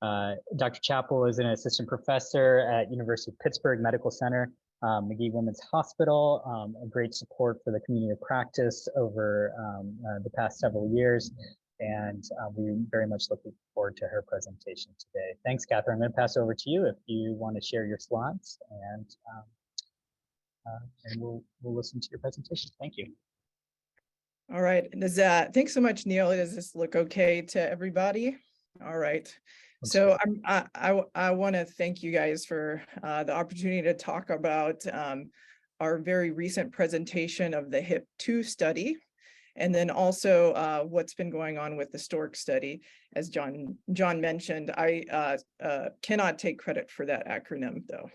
Dr. Chappell is an assistant professor at University of Pittsburgh Medical Center, Magee Women's Hospital, a great support for the community of practice over the past several years. And we're very much looking forward to her presentation today. Thanks, Catherine. I'm going to pass over to you if you want to share your slides, and we'll listen to your presentation. Thank you. All right. Thanks so much, Neil. Does this look okay to everybody? All right. So I want to thank you guys for the opportunity to talk about our very recent presentation of the HIP-2 study, and then also what's been going on with the STORC study. As John mentioned, I cannot take credit for that acronym, though.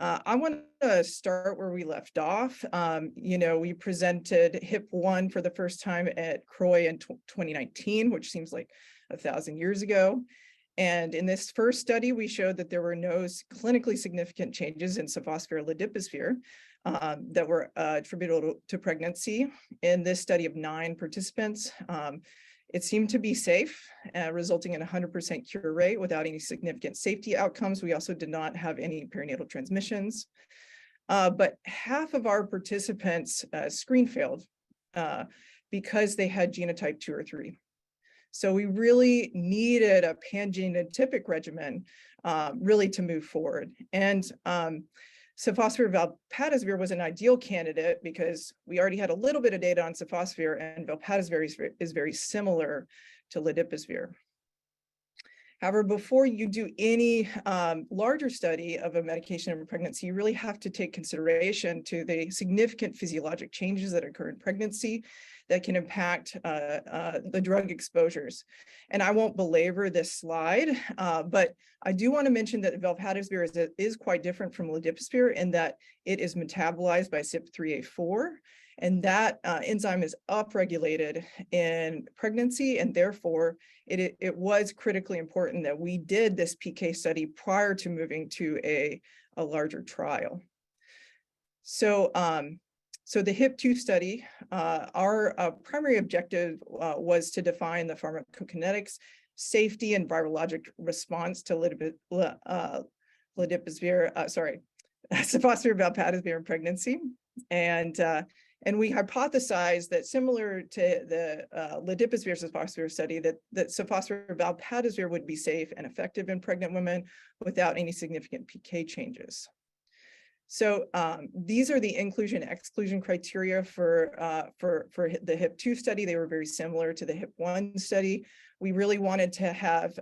I want to start where we left off. We presented HIP-1 for the first time at CROI in 2019, which seems like 1,000 years ago. And in this first study, we showed that there were no clinically significant changes in sophosphere liposphere that were attributable to pregnancy. In this study of 9 participants, it seemed to be safe, resulting in a 100% cure rate without any significant safety outcomes. We also did not have any perinatal transmissions. But half of our participants screen failed because they had genotype 2 or 3. So we really needed a pan-genotypic regimen really to move forward. And sophosphere valpatisvir was an ideal candidate because we already had a little bit of data on sophosphere, and valpatisvir is very similar to liposphere. However, before you do any larger study of a medication in pregnancy, you really have to take consideration to the significant physiologic changes that occur in pregnancy that can impact the drug exposures. And I won't belabor this slide, but I do want to mention that valpatisvir is quite different from liposphere in that it is metabolized by CYP3A4, and that enzyme is upregulated in pregnancy, and therefore it was critically important that we did this PK study prior to moving to a larger trial. So the HIP-2 study, our primary objective was to define the pharmacokinetics, safety, and virologic response to sophosphere valpatisvir in pregnancy. And we hypothesized that similar to the liposphere sophosphere study, that sophosphere valpatisvir would be safe and effective in pregnant women without any significant PK changes. So these are the inclusion-exclusion criteria for the HIP-2 study. They were very similar to the HIP-1 study. We really wanted to have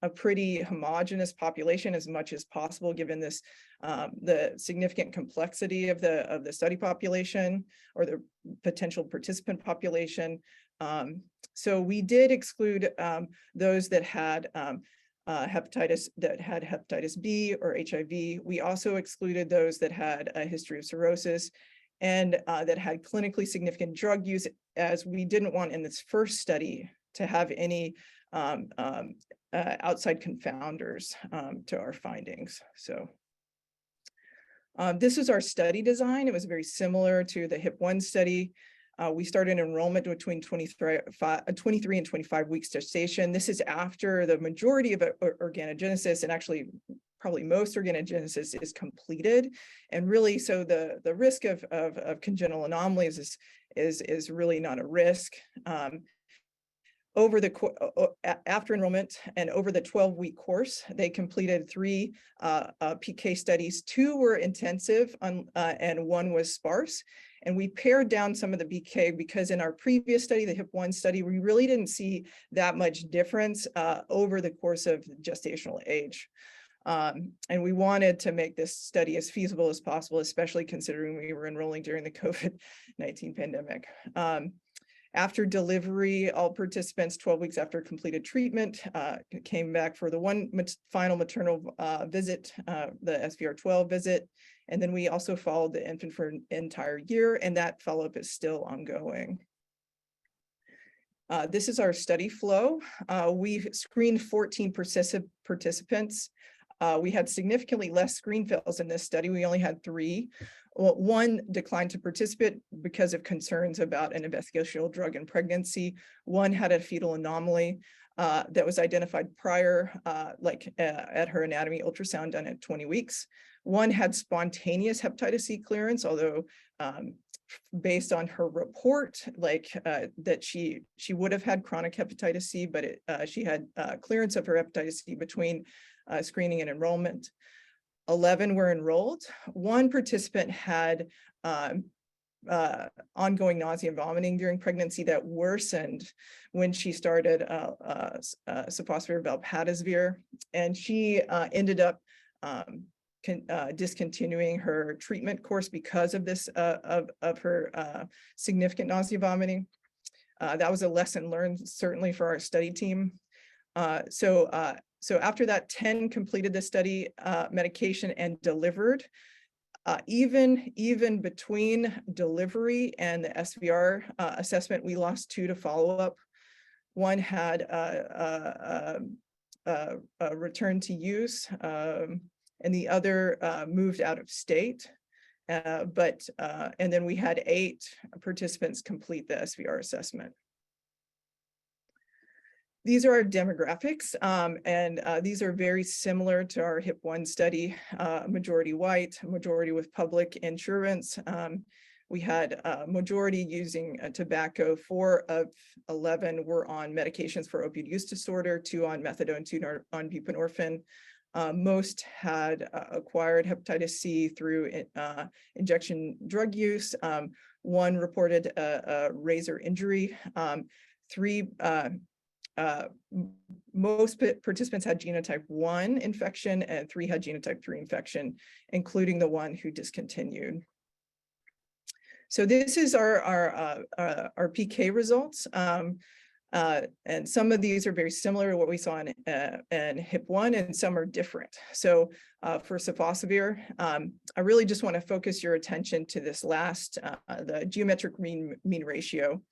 a pretty homogeneous population as much as possible, given this the significant complexity of the study population or the potential participant population. So we did exclude those that had hepatitis B or HIV. We also excluded those that had a history of cirrhosis and that had clinically significant drug use, as we didn't want in this first study to have any outside confounders to our findings. So this is our study design. It was very similar to the HIP-1 study. We started enrollment between 23 and 25 weeks gestation. This is after the majority of organogenesis, and actually probably most organogenesis, is completed. And really, so the risk of congenital anomalies is really not a risk. After enrollment and over the 12-week course, they completed 3 PK studies. 2 were intensive and 1 was sparse. And we pared down some of the PK because in our previous study, the HIP-1 study, we really didn't see that much difference over the course of gestational age. And we wanted to make this study as feasible as possible, especially considering we were enrolling during the COVID-19 pandemic. After delivery, all participants 12 weeks after completed treatment came back for the one final maternal visit, the SVR12 visit. And then we also followed the infant for an entire year, and that follow-up is still ongoing. This is our study flow. We screened 14 participants. We had significantly less screen fails in this study. We only had 3. Well, 1 declined to participate because of concerns about an investigational drug in pregnancy. 1 had a fetal anomaly. that was identified prior, at her anatomy ultrasound done at 20 weeks. One had spontaneous hepatitis C clearance, although based on her report, that she would have had chronic hepatitis C, but she had clearance of her hepatitis C between screening and enrollment. 11 were enrolled. One participant had ongoing nausea and vomiting during pregnancy that worsened when she started sofosbuvir valproatovir, and she ended up discontinuing her treatment course because of this of her significant nausea vomiting. That was a lesson learned certainly for our study team. So after that, 10 completed the study medication and delivered. Even between delivery and the SVR assessment, we lost 2 to follow-up. One had a return to use, and the other moved out of state. And then we had 8 participants complete the SVR assessment. These are our demographics, and these are very similar to our HIP-1 study, majority white, majority with public insurance. We had a majority using tobacco. 4 of 11 were on medications for opioid use disorder, 2 on methadone, 2 on buprenorphine. Most had acquired hepatitis C through injection drug use. 1 reported a razor injury. Most participants had genotype 1 infection and 3 had genotype 3 infection, including the 1 who discontinued. So this is our PK results. And some of these are very similar to what we saw in HIP-1, and some are different. So for sofosbuvir, I really just want to focus your attention to this last, the geometric mean ratio.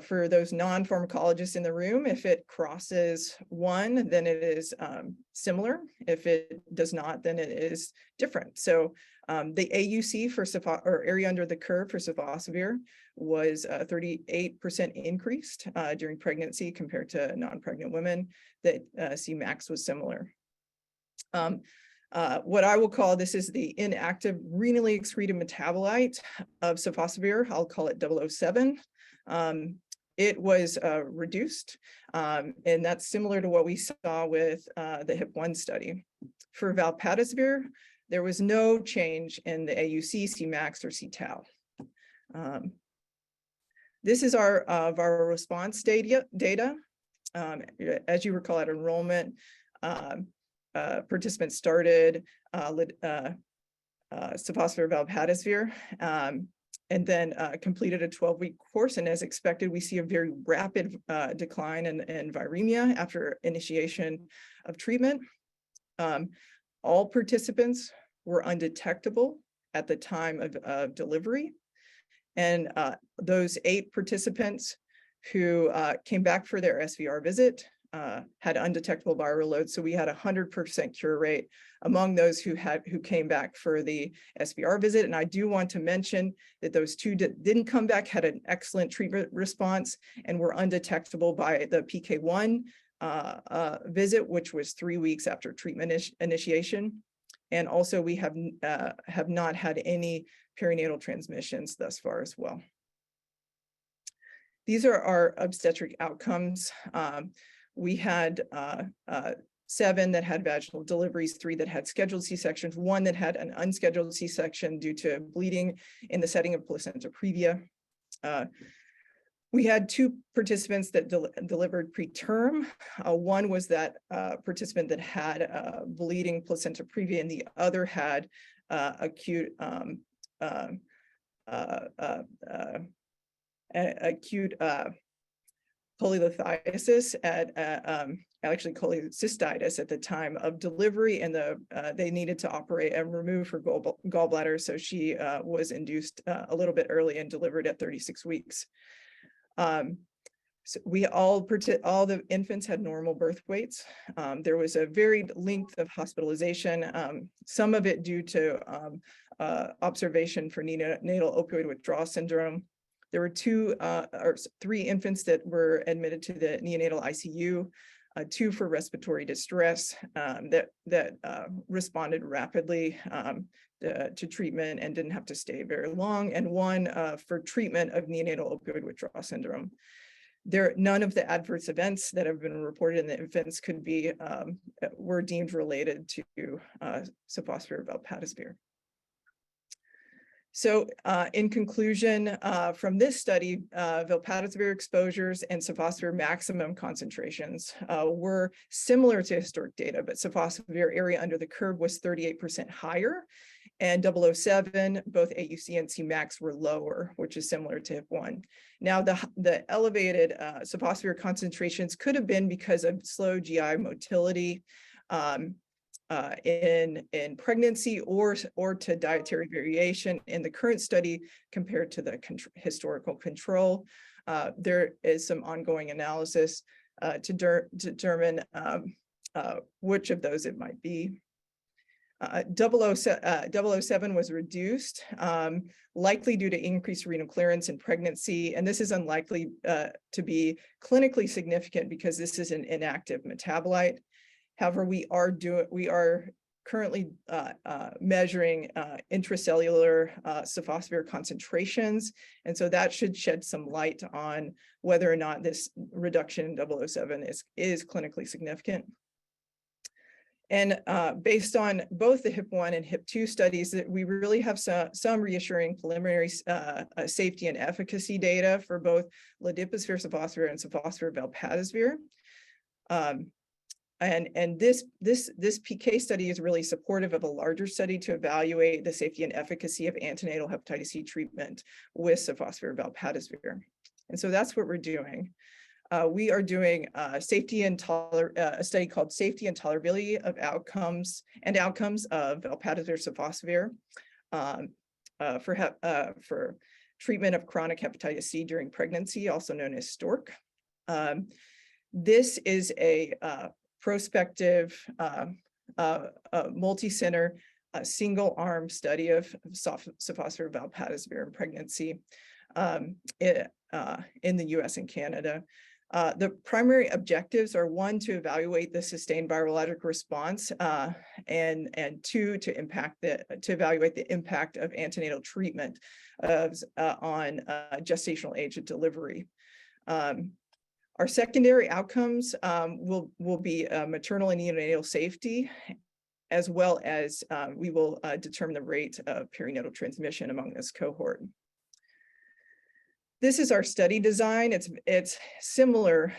For those non-pharmacologists in the room, if it crosses 1, then it is similar. If it does not, then it is different. So the AUC for area under the curve for sofosbuvir was 38% increased during pregnancy compared to non-pregnant women. That Cmax was similar. What I will call, this is the inactive renally excreted metabolite of sofosbuvir. I'll call it 007. It was reduced, and that's similar to what we saw with the HIP-1 study. For valproatovir, there was no change in the AUC, Cmax, or C-tau. This is our response data. As you recall, at enrollment, participants started sofosbuvir valproatovir, and then completed a 12-week course. And as expected, we see a very rapid decline in viremia after initiation of treatment. All participants were undetectable at the time of delivery. And those 8 participants who came back for their SVR visit had undetectable viral load. So we had 100% cure rate among those who came back for the SVR visit. And I do want to mention that those 2 didn't come back, had an excellent treatment response, and were undetectable by the PK1 visit, which was 3 weeks after treatment initiation. And also we have not had any perinatal transmissions thus far as well. These are our obstetric outcomes. We had 7 that had vaginal deliveries, 3 that had scheduled C-sections, 1 that had an unscheduled C-section due to bleeding in the setting of placenta previa. We had 2 participants that delivered preterm. 1 was that participant that had bleeding placenta previa, and the other had acute cholelithiasis actually cholecystitis at the time of delivery, and they needed to operate and remove her gallbladder, so she was induced a little bit early and delivered at 36 weeks. So all the infants had normal birth weights. There was a varied length of hospitalization, some of it due to observation for neonatal opioid withdrawal syndrome. There were three infants that were admitted to the neonatal ICU, 2 for respiratory distress that responded rapidly to treatment and didn't have to stay very long, and 1 for treatment of neonatal opioid withdrawal syndrome. None of the adverse events that have been reported in the infants were deemed related to sofosbuvir valproatovir. So in conclusion, from this study, valproatovir exposures and sofosbuvir maximum concentrations were similar to historic data, but sofosbuvir area under the curve was 38% higher, and 007, both AUC and Cmax were lower, which is similar to HIP-1. Now, the elevated sofosbuvir concentrations could have been because of slow GI motility in pregnancy or to dietary variation in the current study compared to the historical control. There is some ongoing analysis to determine which of those it might be. 007 was reduced, likely due to increased renal clearance in pregnancy, and this is unlikely to be clinically significant because this is an inactive metabolite. However, we are currently measuring intracellular sofosbuvir concentrations, and so that should shed some light on whether or not this reduction in 007 is clinically significant. And based on both the HIP-1 and HIP-2 studies, that we really have some reassuring preliminary safety and efficacy data for both ladipasvir, sofosbuvir, and sofosbuvir valproatovir. And this PK study is really supportive of a larger study to evaluate the safety and efficacy of antenatal hepatitis C treatment with sofosbuvir valproatovir. And so that's what we're doing. We are doing a study called Safety and Tolerability of Outcomes of valproatovir sofosbuvir for treatment of chronic hepatitis C during pregnancy, also known as STORC. This is a prospective multi-center single-arm study of sofosbuvir valproatovir in pregnancy in the US and Canada. The primary objectives are 1, to evaluate the sustained virologic response, and 2, to evaluate the impact of antenatal treatment on gestational age of delivery. Our secondary outcomes will be maternal and neonatal safety, as well as we will determine the rate of perinatal transmission among this cohort. This is our study design. It's similar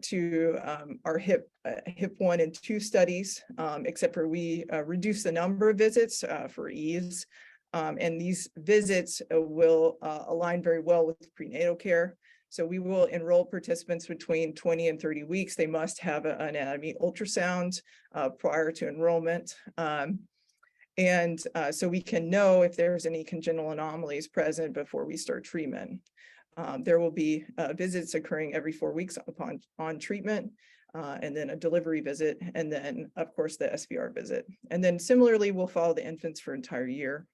to our HIP-1 and 2 studies, except for we reduce the number of visits for ease. And these visits will align very well with prenatal care. So we will enroll participants between 20 and 30 weeks. They must have an anatomy ultrasound prior to enrollment. So we can know if there's any congenital anomalies present before we start treatment. There will be visits occurring every 4 weeks on treatment, and then a delivery visit, and then, of course, the SVR visit. And then similarly, we'll follow the infants for an entire year.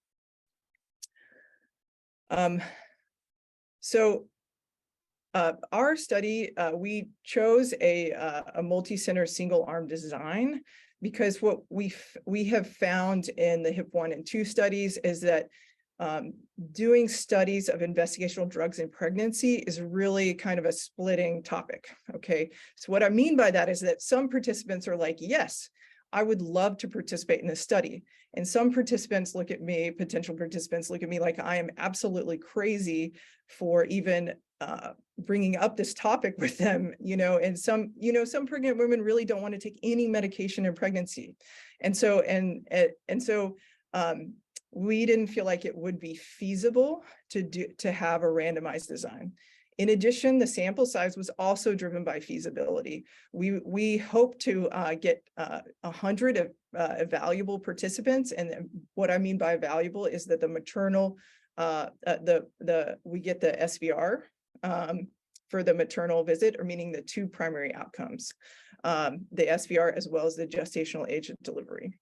Our study, we chose a multi-center single-arm design because what we have found in the HIP-1 and 2 studies is that doing studies of investigational drugs in pregnancy is really kind of a splitting topic, okay? So what I mean by that is that some participants are like, yes, I would love to participate in this study. And some participants look at me, potential participants look at me like I am absolutely crazy for even bringing up this topic with them, and some pregnant women really don't want to take any medication in pregnancy. And so we didn't feel like it would be feasible to have a randomized design. In addition, the sample size was also driven by feasibility. We hope to get 100 evaluable participants, and what I mean by valuable is that the maternal, we get the SVR for the maternal visit, or meaning the 2 primary outcomes, the SVR as well as the gestational age of delivery.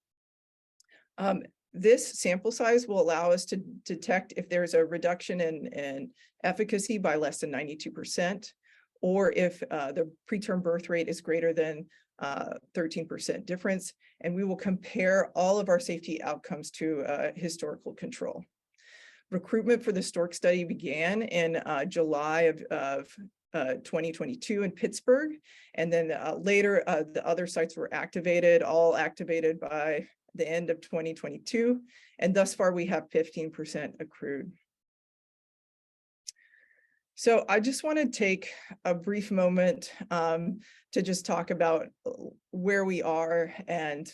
this sample size will allow us to detect if there's a reduction in efficacy by less than 92%, or if the preterm birth rate is greater than 13% difference, and we will compare all of our safety outcomes to historical control. Recruitment for the STORC study began in July of 2022 in Pittsburgh, and then later the other sites were activated, all activated by the end of 2022, and thus far we have 15% accrued. So I just want to take a brief moment to just talk about where we are and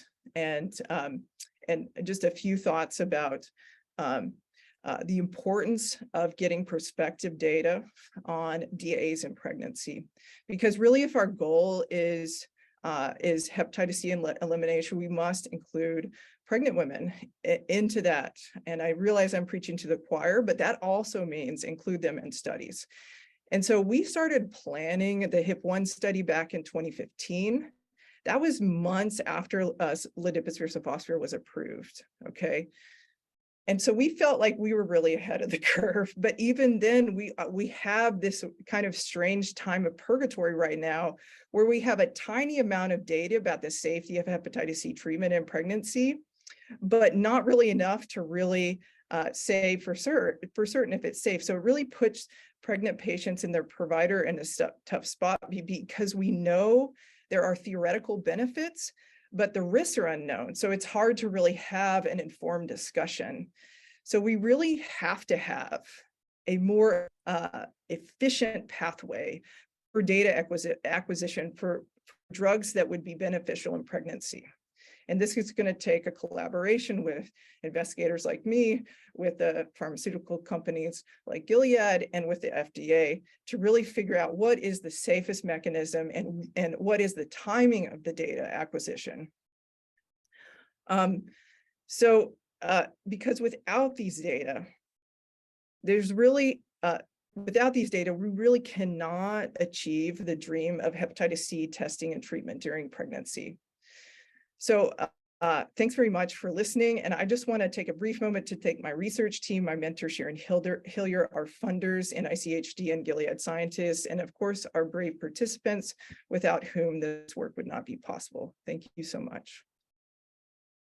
just a few thoughts about the importance of getting prospective data on DAs in pregnancy, because really, if our goal is hepatitis C elimination, we must include pregnant women into that. And I realize I'm preaching to the choir, but that also means include them in studies. And so we started planning the HIP-1 study back in 2015. That was months after ladipizvir sofosbuvir was approved, okay? And so we felt like we were really ahead of the curve, but even then we have this kind of strange time of purgatory right now, where we have a tiny amount of data about the safety of hepatitis C treatment in pregnancy, but not really enough to really say for certain if it's safe. So it really puts pregnant patients and their provider in a tough spot, because we know there are theoretical benefits, but the risks are unknown. So it's hard to really have an informed discussion. So we really have to have a more efficient pathway for data acquisition for drugs that would be beneficial in pregnancy. And this is going to take a collaboration with investigators like me, with the pharmaceutical companies like Gilead, and with the FDA to really figure out what is the safest mechanism and what is the timing of the data acquisition. Because without these data, we really cannot achieve the dream of hepatitis C testing and treatment during pregnancy. So thanks very much for listening. And I just want to take a brief moment to thank my research team, my mentor, Sharon Hillier, our funders in ICHD and Gilead scientists, and of course, our brave participants, without whom this work would not be possible. Thank you so much.